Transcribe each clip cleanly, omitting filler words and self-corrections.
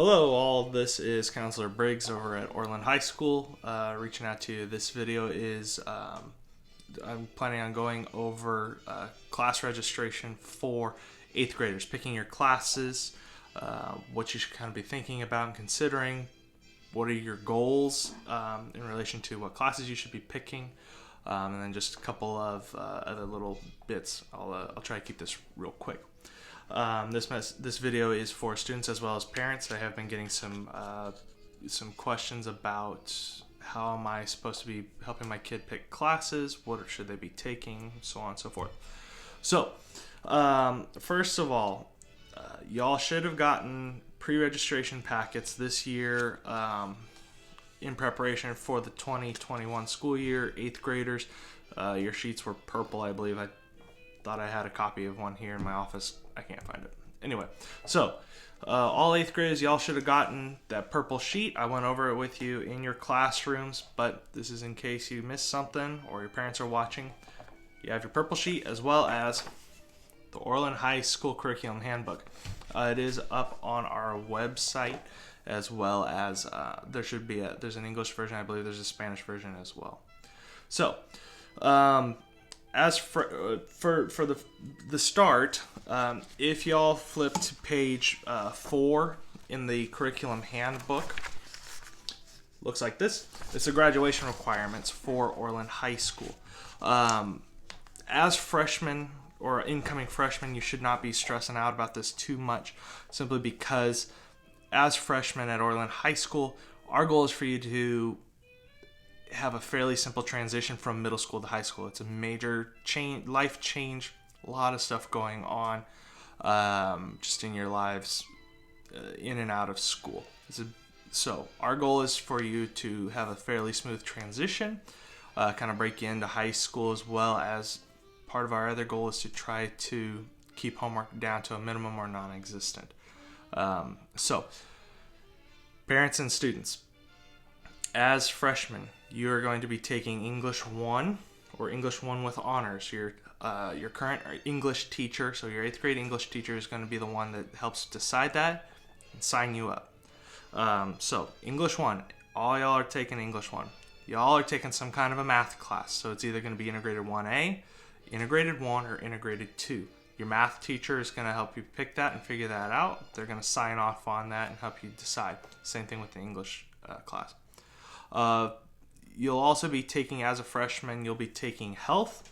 Hello all, this is Counselor Briggs over at Orlan High School. Reaching out to you. This video is, I'm planning on going over class registration for 8th graders, picking your classes, what you should kind of be thinking about and considering, what are your goals in relation to what classes you should be picking, and then just a couple of other little bits. I'll try to keep this real quick. This video is for students as well as parents. I have been getting some questions about how am I supposed to be helping my kid pick classes, what should they be taking, so on and so forth. So, first of all, y'all should have gotten pre-registration packets this year in preparation for the 2021 school year. 8th graders, your sheets were purple, I believe. I thought I had a copy of one here in my office. I can't find it. Anyway, so all 8th graders, y'all should have gotten that purple sheet. I went over it with you in your classrooms, but this is in case you missed something or your parents are watching. You have your purple sheet as well as the Orlan High School Curriculum Handbook. It is up on our website as well as there's an English version. I believe there's a Spanish version as well. So, as for the start, if y'all flip to page 4 in the curriculum handbook, looks like this. It's the graduation requirements for Orlan High School. As freshmen or incoming freshmen, you should not be stressing out about this too much, simply because as freshmen at Orlan High School, our goal is for you to have a fairly simple transition from middle school to high school. It's a major change, life change, a lot of stuff going on just in your lives in and out of school. So our goal is for you to have a fairly smooth transition, kind of break you into high school, as well as part of our other goal is to try to keep homework down to a minimum or non-existent. So parents and students, as freshmen, you're going to be taking English 1 or English 1 with honors. Your current English teacher, so your 8th grade English teacher, is going to be the one that helps decide that and sign you up. So English 1, all y'all are taking English 1. Y'all are taking some kind of a math class, so it's either going to be Integrated 1A, Integrated 1, or Integrated 2. Your math teacher is going to help you pick that and figure that out. They're going to sign off on that and help you decide. Same thing with the English class. You'll also be taking, as a freshman, you'll be taking health.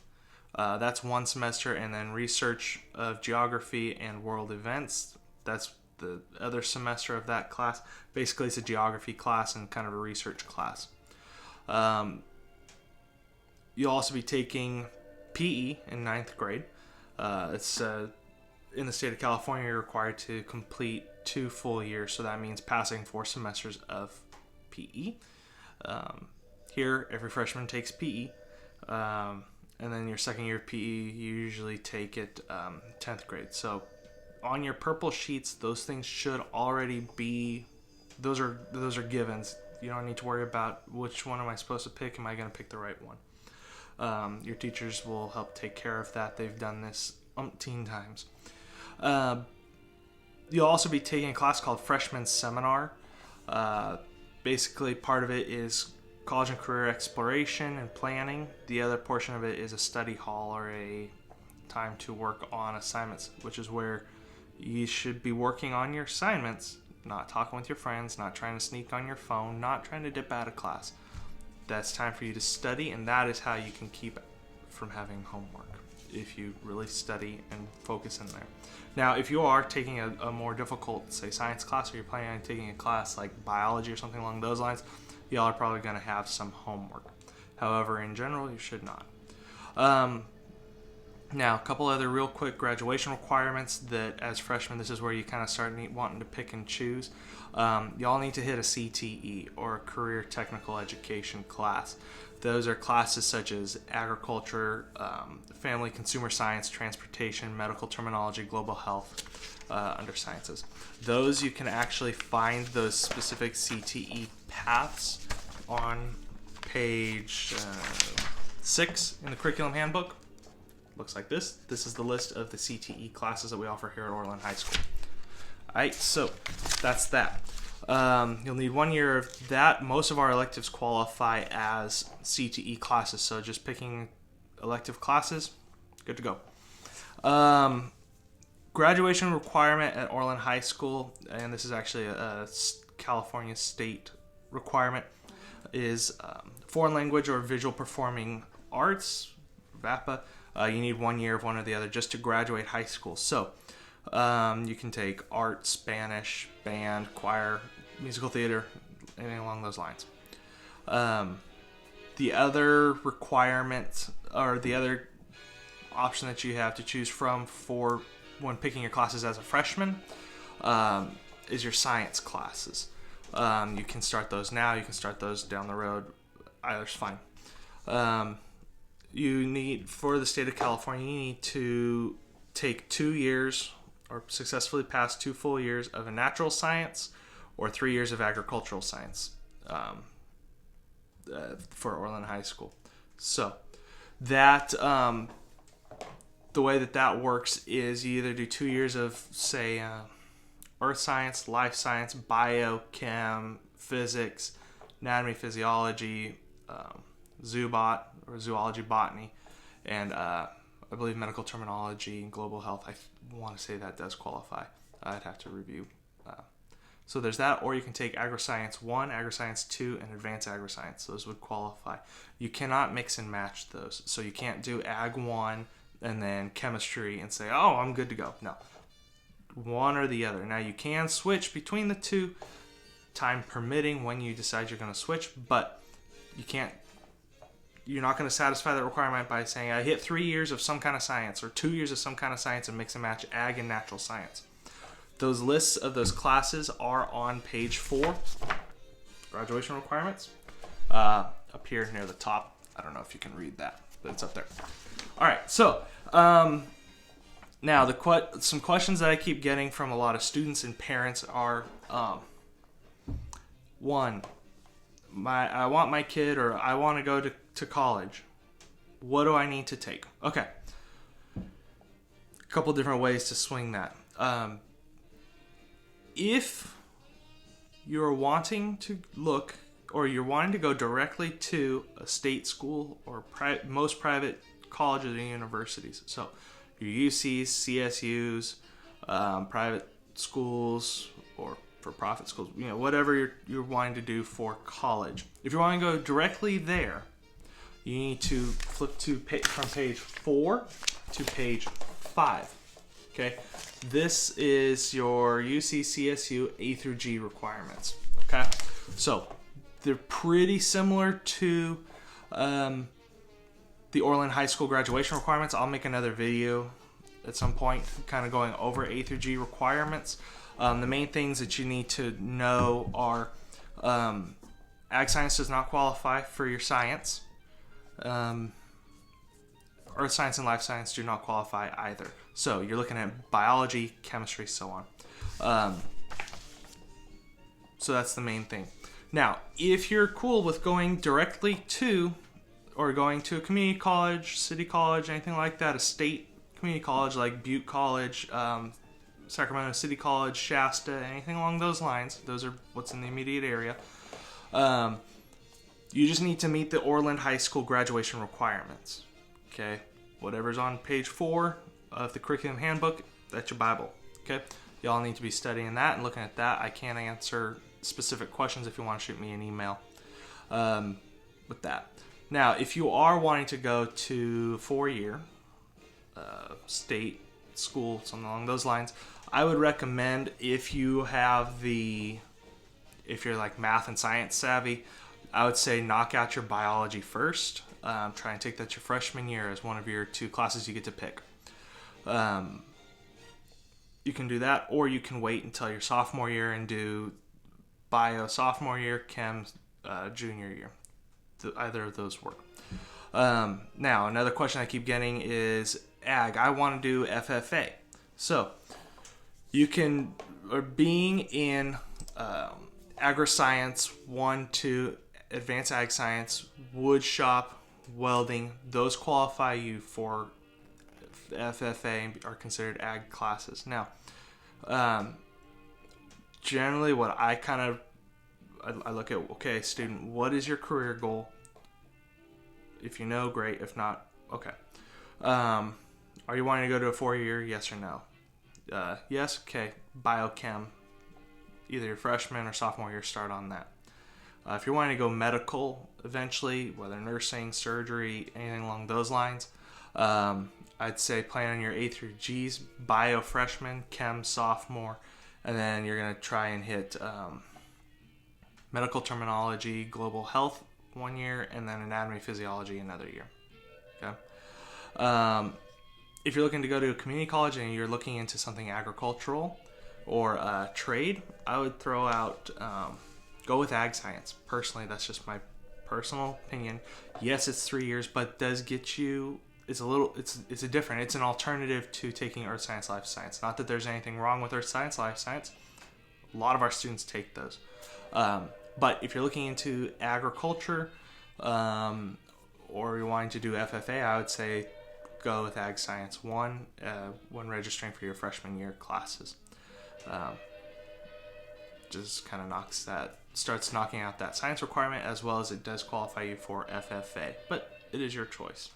That's one semester, and then research of geography and world events. That's the other semester of that class. Basically, it's a geography class and kind of a research class. You'll also be taking PE in 9th grade. It's in the state of California, you're required to complete 2 full years, so that means passing 4 semesters of PE. Here, every freshman takes PE, and then your second year of PE, you usually take it 10th grade. So on your purple sheets, those things should already be, those are givens. You don't need to worry about which one am I supposed to pick, am I going to pick the right one. Your teachers will help take care of that. They've done this umpteen times. You'll also be taking a class called Freshman Seminar. Basically, part of it is college and career exploration and planning. The other portion of it is a study hall or a time to work on assignments, which is where you should be working on your assignments, not talking with your friends, not trying to sneak on your phone, not trying to dip out of class. That's time for you to study, and that is how you can keep from having homework, if you really study and focus in there. Now, if you are taking a more difficult, say, science class, or you're planning on taking a class like biology or something along those lines, y'all are probably going to have some homework. However, in general, you should not. Now, a couple other real quick graduation requirements that, as freshmen, this is where you kind of start wanting to pick and choose. Y'all need to hit a CTE, or a career technical education class. Those are classes such as agriculture, family consumer science, transportation, medical terminology, global health, under sciences. Those, you can actually find those specific CTE paths on page 6 in the curriculum handbook. Looks like this. This is the list of the CTE classes that we offer here at Orlan High School. Alright, so that's that. You'll need 1 year of that. Most of our electives qualify as CTE classes, so just picking elective classes, good to go. Graduation requirement at Orlan High School, and this is actually a California state requirement, is foreign language or visual performing arts, VAPA. You need 1 year of one or the other just to graduate high school. So you can take art, Spanish, band, choir, musical theater, anything along those lines. The other requirement, or the other option that you have to choose from for when picking your classes as a freshman, is your science classes. You can start those now, you can start those down the road, either's fine. You need, for the state of California, you need to take 2 years or successfully pass 2 full years of a natural science or 3 years of agricultural science for Orlan High School. So that the way that works is you either do 2 years of, say, earth science, life science, biochem, physics, anatomy, physiology, zoobot or zoology, botany, and I believe medical terminology and global health. I want to say that does qualify. I'd have to review. So there's that, or you can take Agri-Science 1, Agri-Science 2, and Advanced Agri-Science. Those would qualify. You cannot mix and match those. So you can't do Ag 1 and then Chemistry and say, oh, I'm good to go. No. One or the other. Now you can switch between the two, time permitting, when you decide you're going to switch, but you're not going to satisfy that requirement by saying I hit 3 years of some kind of science or 2 years of some kind of science and mix and match ag and natural science. Those lists of those classes are on page 4, graduation requirements, up here near the top. I don't know if you can read that, but it's up there. All right, so now some questions that I keep getting from a lot of students and parents are, one, I want my kid, or I want to go to college. What do I need to take? Okay. A couple different ways to swing that. If you're wanting to look, or you're wanting to go directly to a state school or most private colleges and universities, so your UCs, CSUs, private schools, or for-profit schools, whatever you're wanting to do for college. If you want to go directly there, you need to flip from page 4 to page 5. Okay, this is your UC, CSU A through G requirements. Okay, so they're pretty similar to the Orlan High School graduation requirements. I'll make another video at some point kind of going over A through G requirements. The main things that you need to know are ag science does not qualify for your science. Earth science and life science do not qualify either. So you're looking at biology, chemistry, so on. So that's the main thing. Now, if you're cool with going directly to, or going to a community college, city college, anything like that, a state community college like Butte College, Sacramento City College, Shasta, anything along those lines, those are what's in the immediate area, you just need to meet the Orlan High School graduation requirements. Okay, whatever's on page 4 of the curriculum handbook, that's your Bible. Okay, y'all need to be studying that and looking at that. I can't answer specific questions. If you want to shoot me an email with that. Now, if you are wanting to go to 4-year state school, something along those lines, I would recommend, if you're like math and science savvy, I would say knock out your biology first. Try and take that your freshman year as one of your 2 classes you get to pick. You can do that, or you can wait until your sophomore year and do bio sophomore year, chem junior year. Either of those work. Now, another question I keep getting is ag. I want to do FFA. So you can, or being in agri-science 1, 2, advanced ag science, wood shop, welding, those qualify you for FFA and are considered ag classes. Now, generally what I look at, okay, student, what is your career goal? If you know, great. If not, okay. Are you wanting to go to a 4-year? Yes or no? Yes, okay. Biochem, either your freshman or sophomore year, start on that. If you're wanting to go medical eventually, whether nursing, surgery, anything along those lines, I'd say plan on your A through G's, bio freshman, chem sophomore, and then you're going to try and hit medical terminology, global health 1 year, and then anatomy, physiology another year. Okay. If you're looking to go to a community college and you're looking into something agricultural or trade, I would throw out go with ag science. Personally, that's just my personal opinion. Yes, it's 3 years, but it does get you. It's it's an alternative to taking earth science, life science. Not that there's anything wrong with earth science, life science. A lot of our students take those. But if you're looking into agriculture or you're wanting to do FFA, I would say go with ag science when registering for your freshman year classes. Just kind of starts knocking out that science requirement, as well as it does qualify you for FFA, but it is your choice.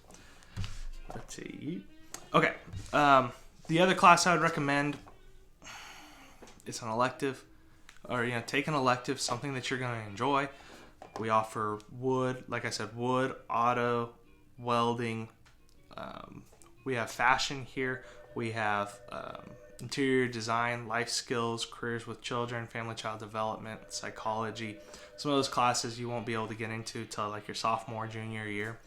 Let's see. Okay. The other class I would recommend is an elective, or take an elective, something that you're going to enjoy. We offer wood, like I said, wood, auto, welding. We have fashion here. We have interior design, life skills, careers with children, family child development, psychology. Some of those classes you won't be able to get into till like your sophomore, junior year.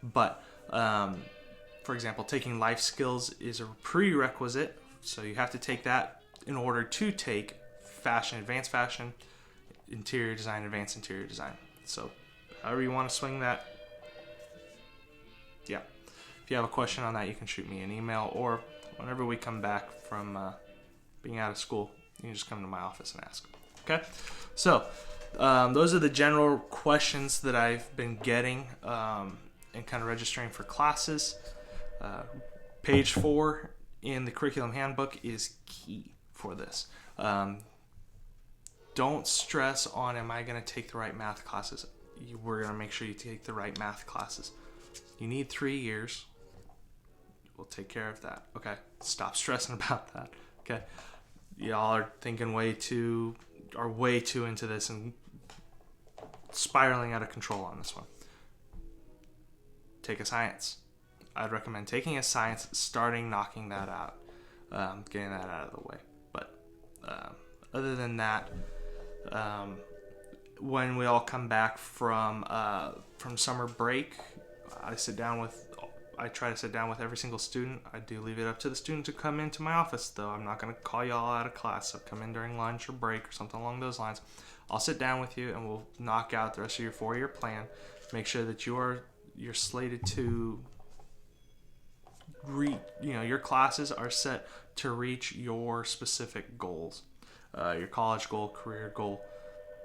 But for example, taking life skills is a prerequisite, so you have to take that in order to take fashion, advanced fashion, interior design, advanced interior design. So however you want to swing that. Yeah. If you have a question on that, you can shoot me an email, or whenever we come back from being out of school, you can just come to my office and ask. Okay? So those are the general questions that I've been getting and kind of registering for classes. Page 4 in the curriculum handbook is key for this. Don't stress on, am I going to take the right math classes? We're going to make sure you take the right math classes. You need 3 years. We'll take care of that. Okay? Stop stressing about that. Okay? Y'all are thinking way too into this and spiraling out of control on this one. Take a science. I'd recommend taking a science, starting knocking that out, getting that out of the way. But other than that, when we all come back from summer break, I try to sit down with every single student. I do leave it up to the student to come into my office, though. I'm not going to call you all out of class. So come in during lunch or break or something along those lines. I'll sit down with you and we'll knock out the rest of your 4-year plan. Make sure that you're slated to your classes are set to reach your specific goals, your college goal, career goal.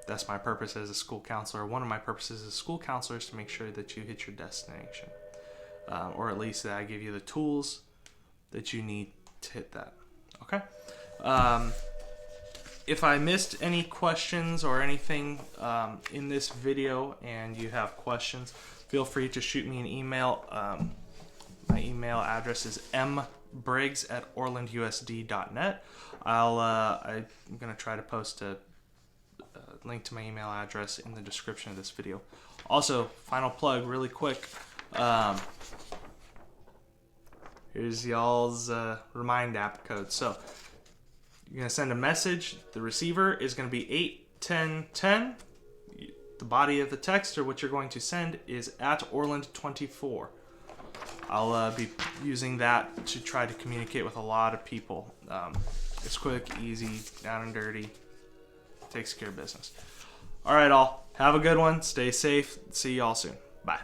That's my purpose as a school counselor. One of my purposes as a school counselor is to make sure that you hit your destination, or at least that I give you the tools that you need to hit that. Okay. If I missed any questions or anything in this video and you have questions, feel free to shoot me an email. My email address is mbriggs@orlandusd.net. I'm going to try to post a link to my email address in the description of this video. Also, final plug really quick. Here's y'all's Remind app code. So you're going to send a message. The receiver is going to be 81010. The body of the text, or what you're going to send, is @Orland24. I'll be using that to try to communicate with a lot of people. It's quick, easy, down and dirty. Takes care of business. All right, all. Have a good one. Stay safe. See y'all soon. Bye.